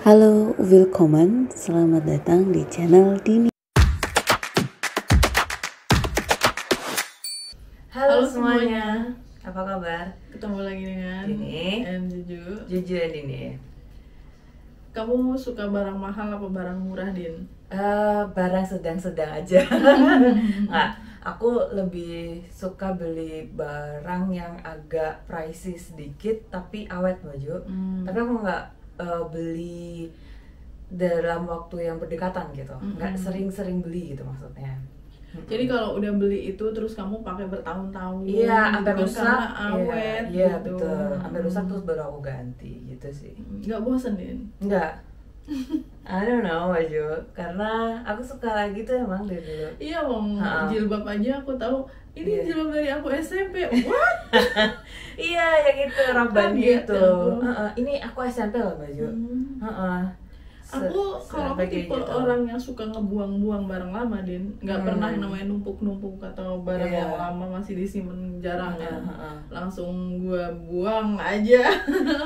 Halo, willkommen, selamat datang di channel Dini. Halo semuanya, apa kabar? Ketemu lagi dengan Dini and Juju. Juju dan Dini. Kamu suka barang mahal apa barang murah, Din? Barang sedang-sedang aja. Nggak, aku lebih suka beli barang yang agak pricey sedikit tapi awet baju. Tapi aku nggak beli dalam waktu yang berdekatan gitu. Nggak sering-sering beli gitu maksudnya. Jadi kalau udah beli itu terus kamu pakai bertahun-tahun, Iya, sampai gitu kan, rusak. karena awet, Iya, gitu. betul. Sampai rusak terus baru aku ganti gitu sih. Nggak bosen, Din? Enggak. I don't know baju, karena aku suka gitu emang dari dulu. Iya, wong jilbab aja aku tahu. Ini Iya. jilbab dari aku SMP. What? Iya, yang itu raban Kaget gitu. aku. Ini aku SMP loh baju. Aku kalau aku tipe gitu. orang yang suka ngebuang-buang barang lama, Din. Nggak pernah yang namanya numpuk-numpuk atau barang Iya. yang lama masih disimpan jarang ya. Heeh. Langsung gua buang aja.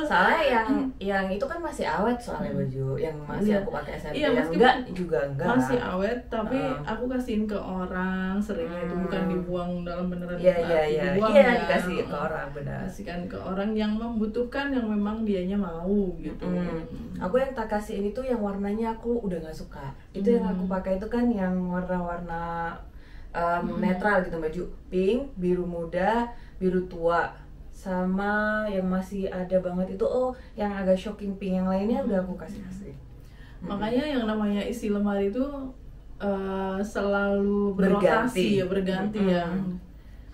Soalnya yang itu kan masih awet soalnya baju yang masih Iya. aku pakai SMP. Iya, yang meskipun enggak juga enggak. Masih awet, tapi aku kasihin ke orang seringnya itu bukan dibuang dalam beneran Iya, arti dibuang iya, ya. dikasih ke orang, benar. Kasihkan ke orang yang membutuhkan, yang memang dianya mau gitu. Aku yang tak kasih ini tuh yang warnanya aku udah nggak suka. Itu yang aku pakai itu kan yang warna-warna netral gitu, baju pink, biru muda, biru tua, sama yang masih ada banget itu yang agak shocking pink. Yang lainnya udah aku kasih. Makanya yang namanya isi lemari itu selalu berrotasi berganti ya.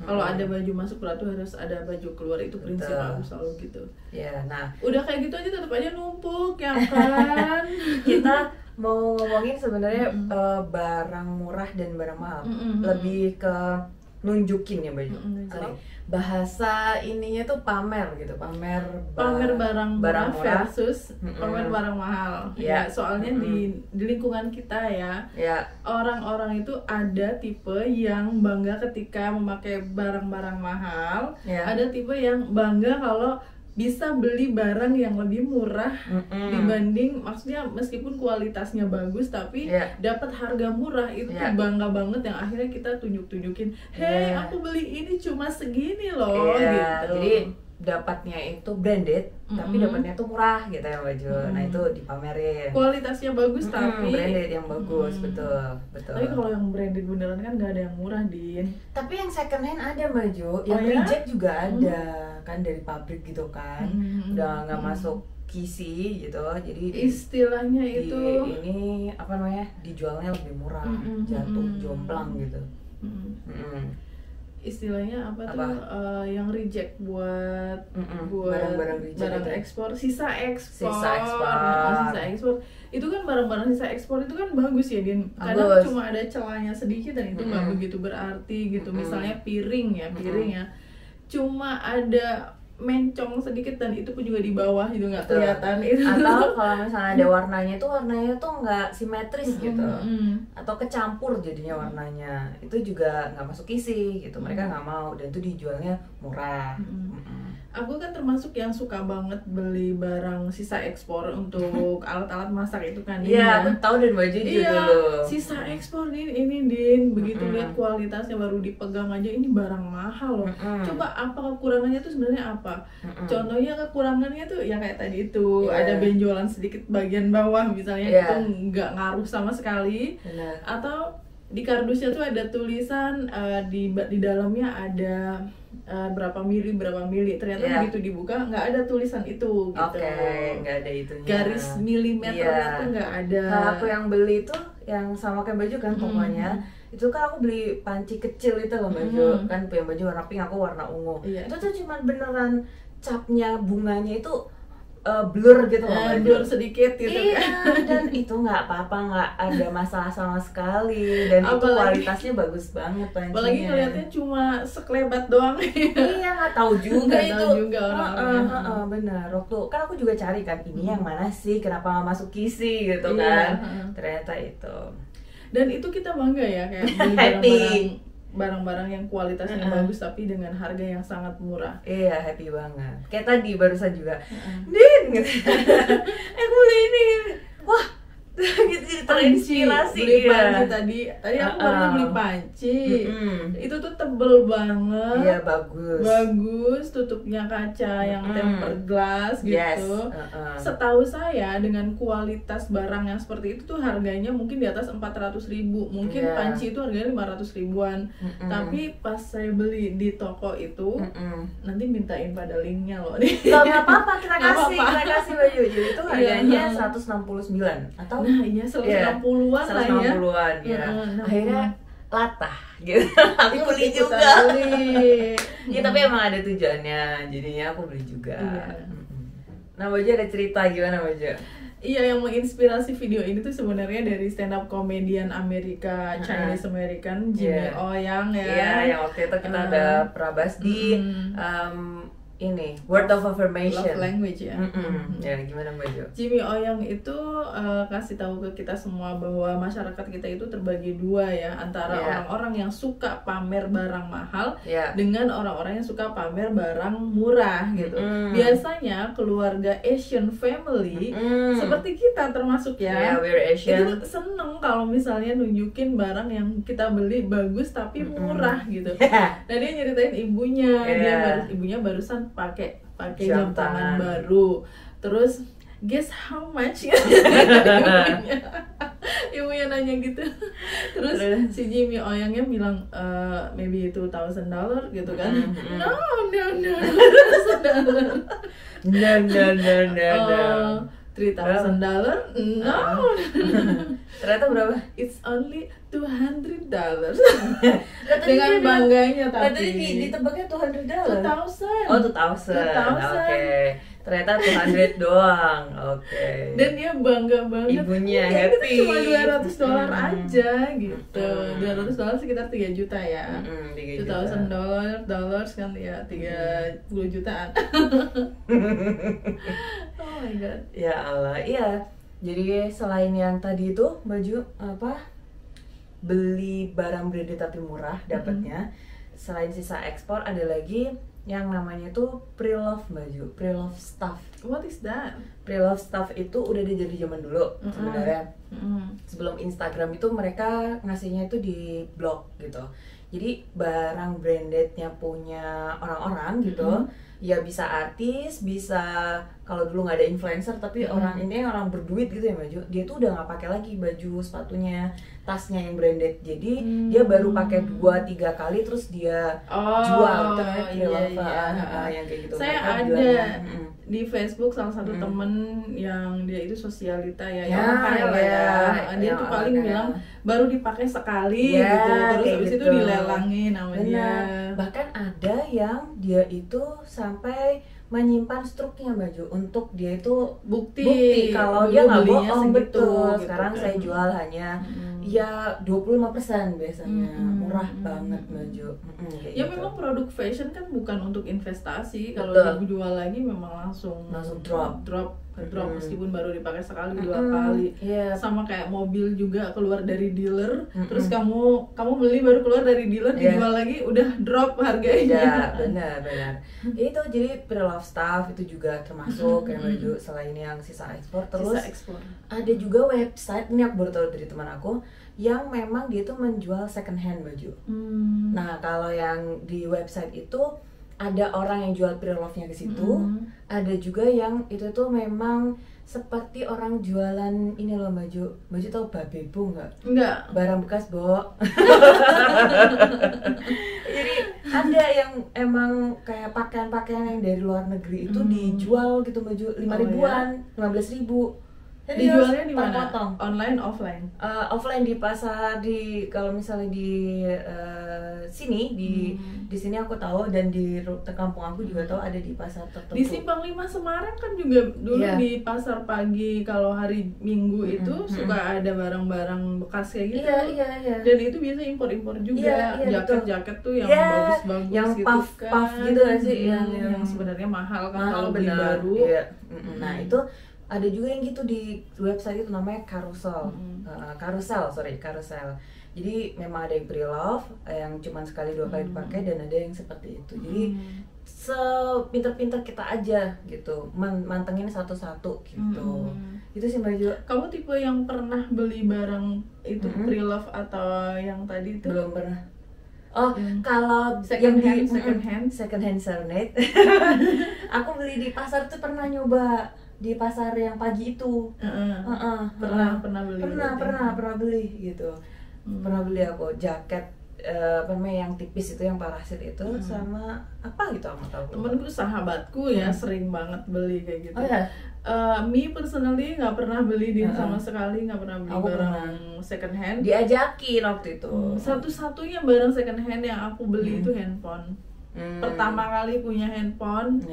Kalau ada baju masuk berarti harus ada baju keluar, itu prinsip aku selalu gitu. Ya, nah Udah kayak gitu aja tetap aja numpuk ya kan. kita mau ngomongin sebenarnya barang murah dan barang mahal. Lebih ke nunjukin ya baju. Bahasa ininya tuh pamer gitu, pamer barang murah murah versus pamer barang mahal. Ya. Ya, soalnya di lingkungan kita ya, orang-orang itu ada tipe yang bangga ketika memakai barang-barang mahal, ada tipe yang bangga kalau bisa beli barang yang lebih murah dibanding, maksudnya meskipun kualitasnya bagus tapi dapat harga murah, itu tuh bangga banget yang akhirnya kita tunjukin, hey aku beli ini cuma segini loh gitu. Jadi dapatnya itu branded tapi dapatnya tuh murah gitu ya baju. Nah itu dipamerin. Kualitasnya bagus tapi branded yang bagus, betul. Tapi kalau yang branded beneran kan nggak ada yang murah, Din. Tapi yang second hand ada baju, yang reject juga ada kan dari pabrik gitu kan. Udah nggak masuk kisi gitu, jadi istilahnya itu ini apa namanya, dijualnya lebih murah, jatuh jomplang gitu. Istilahnya apa tuh yang reject buat barang-barang reject barang itu. ekspor, sisa ekspor. Sisa ekspor Itu kan barang-barang sisa ekspor itu kan bagus ya, Din. Kadang cuma ada celahnya sedikit dan itu nggak begitu berarti gitu. Misalnya piring ya cuma ada mencong sedikit dan itu pun juga di bawah juga nggak kelihatan itu. Atau kalau misalnya ada warnanya tuh nggak simetris gitu, atau kecampur jadinya warnanya, itu juga nggak masuk kisi gitu. Mereka nggak mau, dan itu dijualnya murah. Aku kan termasuk yang suka banget beli barang sisa ekspor untuk alat-alat masak itu kan. Iya, aku tahu dan baju juga dulu. Sisa ekspor ini Din, begitu lihat kualitasnya baru dipegang aja ini barang mahal loh. Coba apa kekurangannya tuh sebenarnya apa? Contohnya kekurangannya tuh yang kayak tadi itu, ada benjolan sedikit bagian bawah misalnya, itu nggak ngaruh sama sekali. Atau di kardusnya tuh ada tulisan di dalamnya ada berapa mili, ternyata begitu dibuka nggak ada tulisan itu gitu. Nggak ada itunya. Garis milimeternya tuh nggak ada. Nah, aku yang beli itu yang sama kayak baju kan pokoknya. Itu kan aku beli panci kecil itu loh baju, kan yang baju warna pink, aku warna ungu. Itu tuh cuma beneran capnya bunganya itu blur gitu loh, blur sedikit gitu kan. Dan itu nggak apa-apa, nggak ada masalah sama sekali, dan itu kualitasnya bagus banget pancinya. Apalagi ngeliatnya cuma sekelebat doang. Iya, nggak tahu juga nggak itu. tahu juga orang-orangnya. Benar. Waktu kan aku juga cari kan, ini yang mana sih, kenapa nggak masuk kisi gitu kan. Ternyata itu. Dan itu kita bangga ya, kayak beli barang-barang yang kualitasnya bagus tapi dengan harga yang sangat murah. Iya, happy banget. Kayak tadi barusan juga, Din, gitu. Aku beli ini. terinspirasi. Beli Iya. panci tadi aku barunya beli panci. Itu tuh tebel banget. Iya, bagus. Bagus, tutupnya kaca yang tempered glass gitu. Yes. Setahu saya dengan kualitas barang yang seperti itu tuh harganya mungkin di atas 400.000. Mungkin Iya. panci itu harganya 500 ribuan. Tapi pas saya beli di toko itu, nanti mintain pada linknya loh nih. Nggak apa-apa, kita Nggak kasih baju. Jadi itu harganya 169 atau Nah iya 160-an lah ya. 160-an ya. Heeh, Akhirnya latah gitu. Aku beli Ikutan juga. beli. Ya tapi emang ada tujuannya, jadinya aku beli juga. Iya. Nah, Baju ada cerita gimana, Baju? Iya, yang menginspirasi video ini tuh sebenarnya dari stand up komedian Amerika, Chinese American, Jimmy Yeah. Oh yang ya. Iya, yang waktu itu kita ada pernah bahas di ini Word of Affirmation. Love language ya. Ya, gimana, Baju? Jimmy Oyang itu kasih tahu ke kita semua bahwa masyarakat kita itu terbagi dua ya, antara Yeah. orang-orang yang suka pamer barang mahal Ya. dengan orang-orang yang suka pamer barang murah gitu. Biasanya keluarga Asian family seperti kita termasuk Yeah, ya. we're Asian. Itu seneng kalau misalnya nunjukin barang yang kita beli bagus tapi murah gitu. Nah dia nyeritain ibunya, ibunya barusan pakai jam tangan baru. Terus guess how much? Ibunya nanya gitu. Terus si Jimmy Oyangnya bilang maybe $2,000 gitu kan. No $3,000? No. Ternyata berapa? It's only $200. Ternyata Dengan dia bilang- bangganya Ternyata tapi ditebaknya $200. 2,000. Oh, 2,000. Oke. Ternyata 200 doang. Oke. Dan dia bangga banget. Ibunya Ya, itu happy. cuma $200 aja gitu. $200 sekitar 3 juta ya. 3 juta. $2,000 kan ya 30 jutaan. Oh my god. Ya Allah, iya. Jadi selain yang tadi itu Baju apa? Beli barang branded tapi murah dapatnya. Selain sisa ekspor ada lagi yang namanya tuh pre-love Baju, pre-love stuff. What is that? Pre-love stuff itu udah dari zaman dulu sebenarnya. Sebelum Instagram itu mereka ngasihnya itu di blog gitu. Jadi barang brandednya punya orang-orang gitu. Ya bisa artis, bisa kalau dulu nggak ada influencer tapi orang ini orang berduit gitu ya Baju. Dia tuh udah nggak pakai lagi baju, sepatunya, tasnya yang branded. Jadi dia baru pakai 2-3 kali terus dia jual itu namanya pre-love yang kayak gitu. Saya Mereka ada bilangnya, di Facebook salah satu temen yang dia itu sosialita ya, Ya, yang kaya lah ya. ya. Dia Yang tuh orang paling kaya. bilang baru dipakai sekali Ya, gitu, terus kayak habis itu gitu. dilelangin sama dia. Benar. Bahkan ada yang dia itu sampai menyimpan struknya Baju untuk dia itu Bukti kalau dulu dia nggak belinya bohong, segitu, betul. gitu Sekarang kan. saya jual hanya ya 25% biasanya. Murah banget Baju. Kayak Ya gitu. memang produk fashion kan bukan untuk investasi. Kalau Betul. dijual lagi memang langsung drop meskipun baru dipakai sekali 2 kali. Iya. Sama kayak mobil juga keluar dari dealer, terus kamu beli baru keluar dari dealer dijual lagi udah drop harganya. benar. Itu jadi pre-love stuff itu juga termasuk yang Baju selain yang sisa ekspor. Terus Sisa ekspor. ada juga website, ini aku baru tahu dari teman aku, yang memang dia tuh menjual second hand Baju. Nah, kalau yang di website itu ada orang yang jual pre-love-nya ke situ, ada juga yang itu tuh memang seperti orang jualan ini loh Baju. Baju tahu Babebo nggak? Enggak. Barang bekas, Bo. Jadi ada yang emang kayak pakaian-pakaian yang dari luar negeri itu dijual gitu Baju 5 ribuan, 15.000. Dijualnya di mana? Terpotong. Online, offline? Offline di pasar, di kalau misalnya di sini di sini aku tahu, dan di kampung aku juga tahu ada di pasar tertentu. Di Simpang 5 Semarang kan juga dulu di pasar pagi kalau hari Minggu itu suka ada barang-barang bekas kayak gitu. Iya. Dan itu biasa impor-impor juga. Iya, jaket-jaket tuh yang Iya, bagus-bagus yang gitu puff gitu kan sih, yang sebenarnya mahal kan kalau beli benar. baru. Iya. Nah, itu ada juga yang gitu di website itu namanya Carousel. Carousel. Jadi memang ada yang pre-love yang cuma sekali 2 kali dipakai, dan ada yang seperti itu. Jadi sepinter-pinter kita aja gitu, mantengin satu-satu gitu. Itu sih Mbak Jo. Kamu tipe yang pernah beli barang itu pre-love atau yang tadi itu? Belum pernah. Oh, kalau second yang hand serenade, aku beli di pasar tuh, pernah nyoba di pasar yang pagi itu. Pernah beli gitu. Pernah beli aku jaket apa namanya yang tipis itu, yang parasit itu, sama apa gitu, aku tahu. Temenku, sahabatku ya sering banget beli kayak gitu. Oh ya. Me personally nggak pernah beli sama sekali, nggak pernah beli barang second hand. Diajakin waktu itu. Satu-satunya barang second hand yang aku beli itu handphone. Pertama kali punya handphone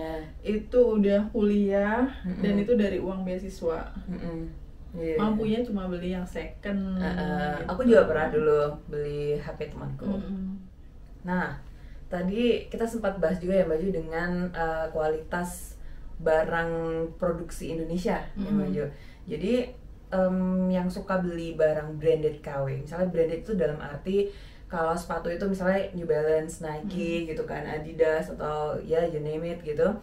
itu udah kuliah, dan itu dari uang beasiswa. Mampunya cuma beli yang second. Gitu. Aku juga pernah dulu beli HP temanku. Nah, tadi kita sempat bahas juga ya Mbak Ju dengan kualitas barang produksi Indonesia ya Mbak Jo. Jadi yang suka beli barang branded KW, misalnya branded itu dalam arti kalau sepatu itu misalnya New Balance, Nike gitu kan, Adidas atau ya you name it gitu.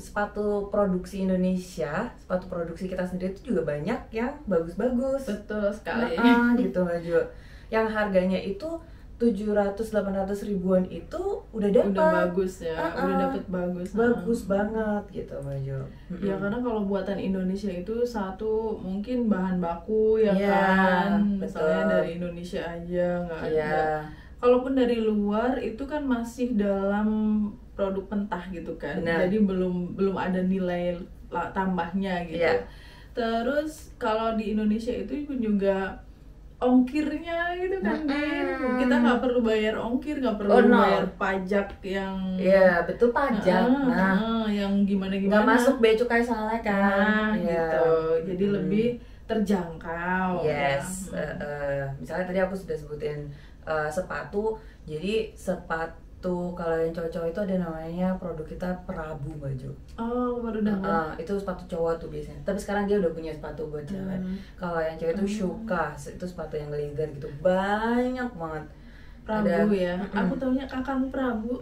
Sepatu produksi Indonesia, sepatu produksi kita sendiri itu juga banyak yang bagus-bagus. Betul sekali. Gitu Mbak Jo. Yang harganya itu 700-800 ribuan itu udah dapat. Udah bagus ya, udah dapet bagus banget gitu Mbak Jo. Ya karena kalau buatan Indonesia itu satu mungkin bahan baku ya kan, misalnya dari Indonesia aja nggak ada. Kalaupun dari luar itu kan masih dalam produk mentah gitu kan. Benar. Jadi belum ada nilai tambahnya gitu. Terus kalau di Indonesia itu pun juga ongkirnya gitu kan, kita nggak perlu bayar ongkir, nggak perlu bayar pajak yang betul, pajak yang gimana nggak masuk bea cukai soalnya kan, gitu. Jadi lebih terjangkau. Misalnya tadi aku sudah sebutin sepatu, jadi sepatu kalau yang cowok-cowok itu ada namanya produk kita Prabu Baju. Oh, baru dengar. Itu sepatu cowok tuh biasanya. Tapi sekarang dia udah punya sepatu buat cewek. Kalau yang cewek itu Shuka, itu sepatu yang leather gitu. Banyak banget. Prabu ya. Aku taunya Kakang Prabu.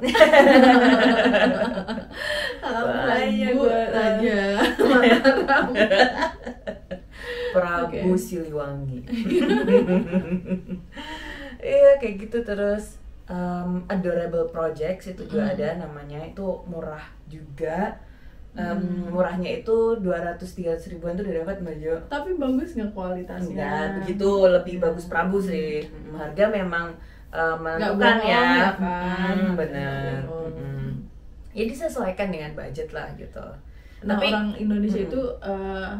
Prabu aja. Prabu Siliwangi. Iya kayak gitu. Terus Adorable Projects itu juga ada namanya, itu murah juga. Murahnya itu 200-300 ribuan tuh udah dapat Mbak Jo. Tapi bagus nggak kualitasnya? Enggak begitu, lebih bagus Prabu sih. Harga memang menentukan ya kan? Bener. Ya disesuaikan dengan budget lah gitu. Nah, tapi orang Indonesia itu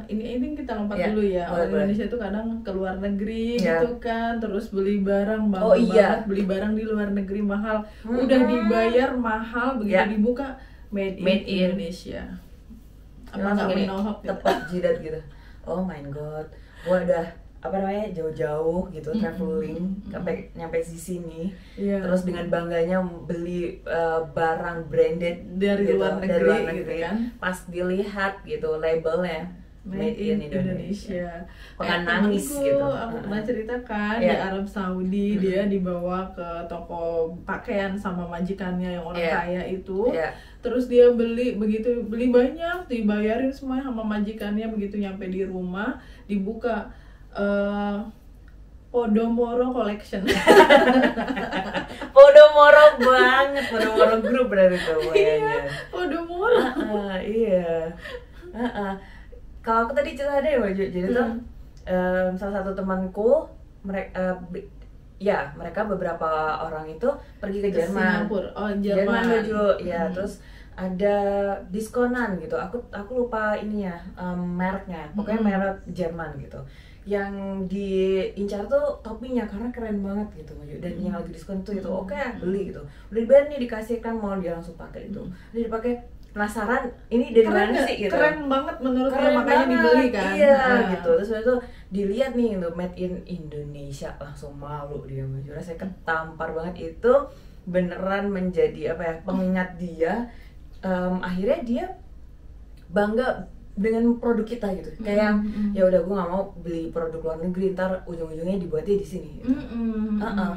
ini kita lompat dulu ya. Orang Indonesia itu kadang ke luar negeri gitu kan, terus beli barang banget, beli barang di luar negeri mahal, udah dibayar mahal, begitu dibuka made in Indonesia. Apa nggak menohok gitu? Tepat jidat gitu. Oh my god, gua udah jauh-jauh gitu, traveling sampai nyampe di sini, terus dengan bangganya beli barang branded dari gitu, luar negeri gitu kan. Pas dilihat gitu labelnya made in Indonesia. Pengen nangis gitu. Aku pernah ceritakan di Arab Saudi, dia dibawa ke toko pakaian sama majikannya yang orang kaya itu. Terus dia beli banyak, dibayarin semua sama majikannya, begitu nyampe di rumah dibuka Podomoro Collection. Podomoro banget, Podomoro Group berarti tuh kayaknya. Podomoro. Kalau aku tadi cerita ada ya Mbak Jo, jadi tuh salah satu temanku, mereka beberapa orang itu pergi ke Jerman. Jerman Mbak Jo, terus ada diskonan gitu. Aku lupa ininya, mereknya. Pokoknya merek Jerman gitu. Yang diincar tuh topinya karena keren banget gitu, dan yang lagi diskon tuh itu oke, beli gitu. Udah dibayar nih, dikasihkan, mau dia langsung pakai itu. Udah dipakai, penasaran ini dari mana sih gitu. Keren banget menurut dia, makanya dibeli kan. Gitu. Terus itu dilihat nih gitu, made in Indonesia, langsung malu dia, rasanya ketampar banget. Itu beneran menjadi pengingat dia. Akhirnya dia bangga dengan produk kita gitu. Kayak yang ya udah gue nggak mau beli produk luar negeri, ntar ujung-ujungnya dibuatnya di sini. Gitu.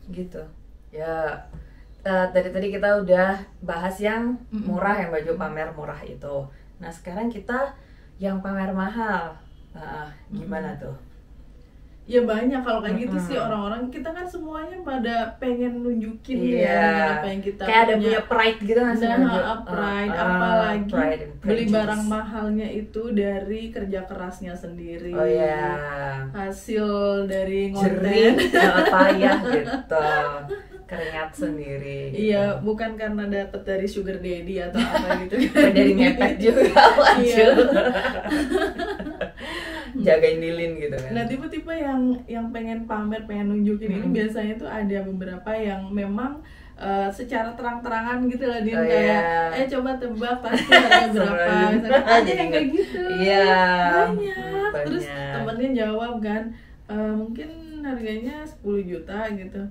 Gitu. Ya tadi kita udah bahas yang murah, yang baju pamer murah itu. Nah sekarang kita yang pamer mahal. Gimana tuh? Ya banyak kalau kayak gitu sih, orang-orang kita kan semuanya pada pengen nunjukin ya apa yang kita kayak ada punya pride gitu nggak sih? Pride, apalagi pride beli barang mahalnya itu dari kerja kerasnya sendiri. Hasil dari jerih, payah gitu, keringat sendiri. Iya, bukan karena dapat dari sugar daddy atau apa gitu. Dari ngepet juga lanjut. Jagain lilin gitu kan. Nah tipe-tipe yang pengen pamer, pengen nunjukin ini biasanya tuh ada beberapa yang memang secara terang-terangan gitu lah, dia kayak coba tebak pasti harga berapa, misalnya ada yang kayak gitu. Banyak. Terus temennya jawab kan, mungkin harganya 10 juta gitu.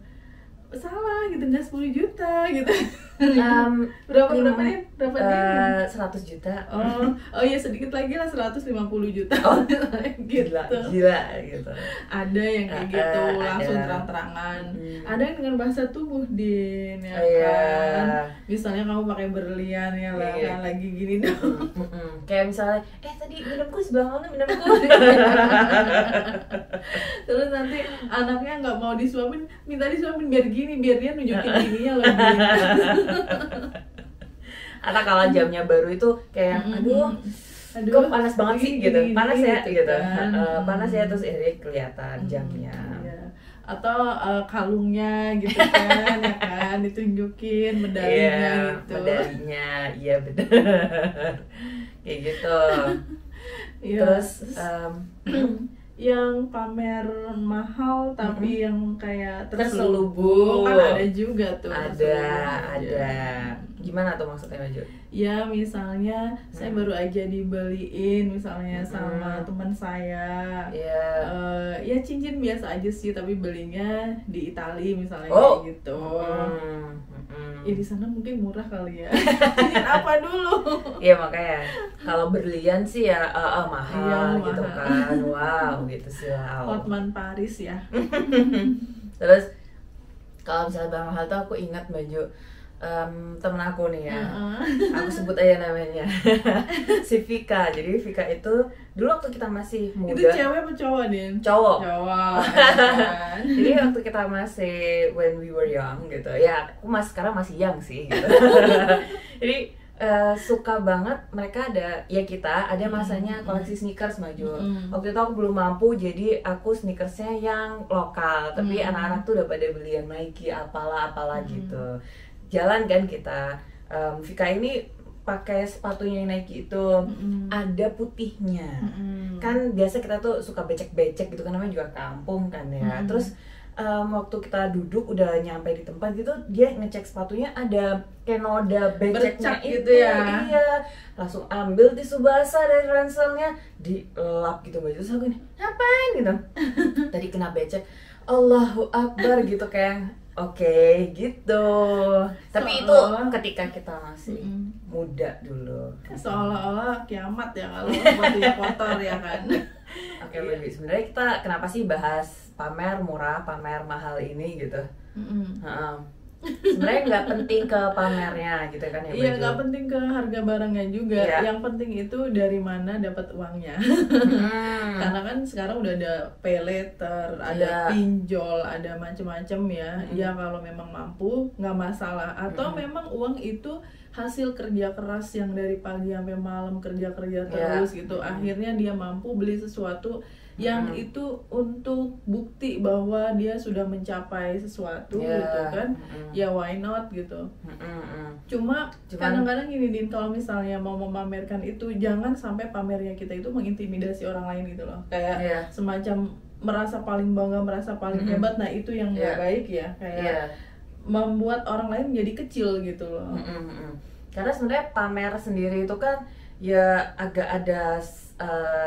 Salah gitu, nggak 10 juta gitu. Berapa nih? 100 juta. Oh iya, sedikit lagi lah, 150 juta. Gila gitu. Ada yang kayak gitu langsung terang-terangan. Ada yang dengan bahasa tubuh, Din, ya kan. Misalnya kamu pakai berlian ya lah, kan lagi gini dong. Kayak misalnya, tadi minumku sebelah mana minumku. Terus nanti anaknya nggak mau disuapin, minta disuapin biar gini, biar dia nunjukin gininya lebih. Atau kalau jamnya baru itu kayak aduh kok panas banget sih gitu, panas ya gitu, panas ya, terus kelihatan jamnya. Atau kalungnya gitu kan, ya kan, ditunjukin medalinya gitu. Medalinya, iya benar. Kayak gitu. Terus yang pamer mahal tapi yang kayak terselubung kan ada juga tuh. Ada. Gimana tuh maksudnya, Maju? Ya misalnya saya baru aja dibeliin misalnya sama teman saya. Ya cincin biasa aja sih, tapi belinya di Itali misalnya kayak gitu. Ya di sana mungkin murah kali ya. Cincin apa dulu? Iya makanya kalau berlian sih ya mahal gitu kan. Wow gitu sih. Hotman Paris ya. Terus kalau misalnya barang mahal tuh aku ingat, Baju, temen aku nih ya, aku sebut aja namanya, si Vika. Jadi Vika itu dulu waktu kita masih muda. Itu cewek apa cowok, Din? Cowok. Jadi waktu kita masih when we were young gitu ya, aku sekarang masih young sih gitu. Jadi suka banget mereka kita ada masanya koleksi sneakers, Maju. Waktu itu aku belum mampu, jadi aku sneakersnya yang lokal, tapi anak-anak tuh udah pada beli yang Nike apalah gitu. Jalan kan kita, Vika ini pakai sepatunya yang Nike itu, ada putihnya. Kan biasa kita tuh suka becek-becek gitu kan, namanya juga kampung kan ya. Terus waktu kita duduk udah nyampe di tempat gitu, dia ngecek sepatunya ada kayak noda beceknya gitu ya. Iya, langsung ambil tisu basah dari ranselnya, dilap gitu baju. Terus aku ini ngapain gitu? Tadi kena becek. Allahu Akbar gitu, kayak oke, gitu. Tapi itu ketika kita masih muda dulu. Seolah-olah kiamat ya kalau sepatunya kotor ya kan. Oke, Baby. Sebenarnya kita kenapa sih bahas pamer murah, pamer mahal ini gitu? Sebenarnya nggak penting ke pamernya gitu kan ya, Baju? Iya, nggak penting ke harga barangnya juga. Yang penting itu dari mana dapat uangnya. Karena kan sekarang udah ada pay later, ada pinjol, ada macem-macem ya. Ya kalau memang mampu nggak masalah. Atau memang uang itu hasil kerja keras yang dari pagi sampai malam kerja terus gitu. Akhirnya dia mampu beli sesuatu yang itu untuk bukti bahwa dia sudah mencapai sesuatu gitu kan. Ya why not gitu. Cuma kadang-kadang gini, Din, kalau misalnya mau memamerkan itu jangan sampai pamernya kita itu mengintimidasi orang lain gitu loh. Kayak semacam merasa paling bangga, merasa paling hebat. Nah itu yang gak baik ya. Kayak membuat orang lain menjadi kecil gitu loh. Karena sebenarnya pamer sendiri itu kan ya agak ada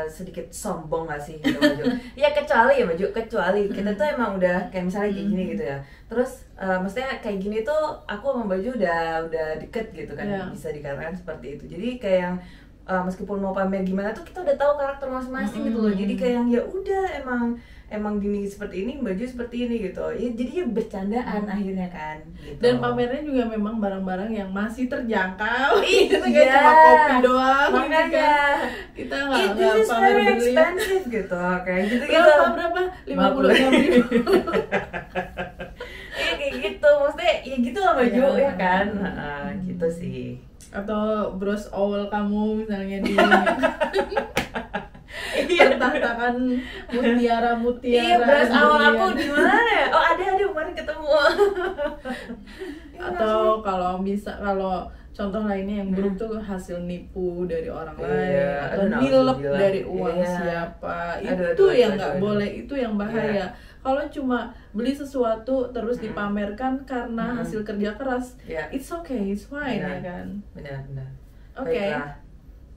sedikit sombong gak sih gitu, Maju? Ya kecuali kita tuh emang udah kayak misalnya kayak gini gitu ya. Terus maksudnya kayak gini tuh aku sama Baju udah deket gitu kan, bisa dikatakan seperti itu. Jadi kayak yang meskipun mau pamer gimana tuh kita udah tahu karakter masing-masing gitu loh. Jadi kayak yang ya udah emang gini seperti ini, baju seperti ini gitu. Ya jadi ya bercandaan akhirnya kan. Gitu. Dan pamernya juga memang barang-barang yang masih terjangkau. Iya. Itu kayak cuma kopi doang. Makanya gitu kan. Kita nggak this is pamer very beli. expensive gitu, kayak gitu. Berapa? 56.000. Iya kayak gitu, maksudnya ya gitu lah baju ya kan. Gitu sih. Atau bros owl kamu misalnya di Iya, tatakan mutiara iya, beras awal aku di mana ya? Oh ada kemarin ketemu. Atau kalau contoh lainnya yang buruk tuh hasil nipu dari orang lain atau nilep dari uang siapa, itu yang nggak boleh, itu yang bahaya. Kalau cuma beli sesuatu terus dipamerkan karena hasil kerja keras, it's okay, it's fine ya kan. Benar. Oke.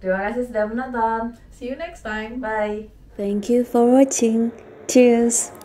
Terima kasih sudah menonton. See you next time. Bye. Thank you for watching. Cheers.